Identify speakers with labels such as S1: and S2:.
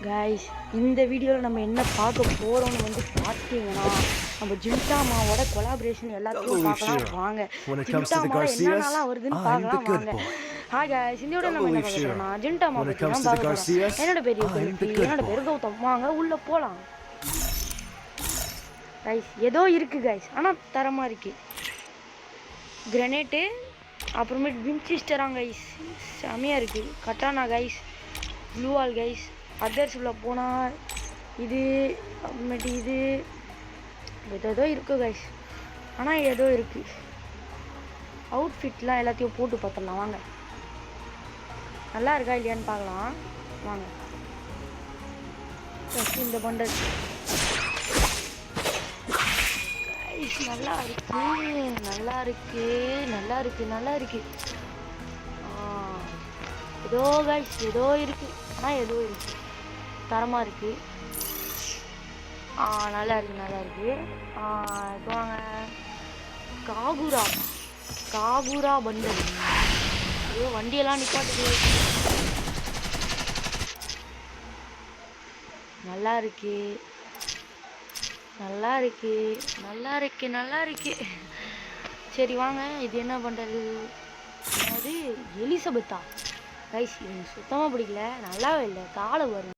S1: Guys இந்த வீடியோவில் நம்ம என்ன பார்க்க போகிறோம்னு வந்து பார்த்தீங்கன்னா நம்ம ஜிண்டாமாவோட கொலாபரேஷன் எல்லாத்தையும் பார்க்கலாம் வாங்க. ஜிண்டாமாவில் என்னென்னலாம் வருதுன்னு பார்க்கலாம் வாங்க. ஹாய் கைஸ், இந்த வீடியோ நம்ம என்ன பார்க்க போகிறோம்னா ஜிண்டாமா பற்றி தான் பார்க்க போகிறோம். என்னோட பேர் என்னோட பேர் கௌதம். வாங்க உள்ளே போகலாம். கைஸ் ஏதோ இருக்குது கைஸ், ஆனால் தரமாக இருக்குது. கிரனேட்டு அப்புறமேட்டு வின்சிஸ்டராங்க கைஸ், செமையாக இருக்குது. Katana guys, blue wall guys, others உள்ள போனால் இது அப்புறமேட்டு இது ஏதோ இருக்குது கைஸ், ஆனால் ஏதோ இருக்குது. அவுட்ஃபிட்லாம் எல்லாத்தையும் போட்டு பார்த்துடலாம் வாங்க. நல்லா இருக்கா இல்லையான்னு பார்க்கலாம் வாங்க. ஃபஸ்ட்டு இந்த பண்டல் கைஸ் நல்லா இருக்கு, நல்லா இருக்கு, நல்லா இருக்கு, நல்லா இருக்கு. ஏதோ கைஸ் ஏதோ இருக்குது, ஆனால் ஏதோ இருக்குது, தரமாக இருக்குது. நல்லா இருக்குது, நல்லா இருக்குது. இப்போ வாங்க காகுரா பண்டல். ஐயோ வண்டியெல்லாம் நிப்பாட்டுது. நல்லா இருக்கு, நல்லா இருக்கு, நல்லா இருக்கு, நல்லா இருக்கு. சரி வாங்க, இது என்ன பண்டல்? அது எலிசபெத்தா கைஸ், எனக்கு சுத்தமாக பிடிக்கல, நல்லாவே இல்லை. காலை வரும்.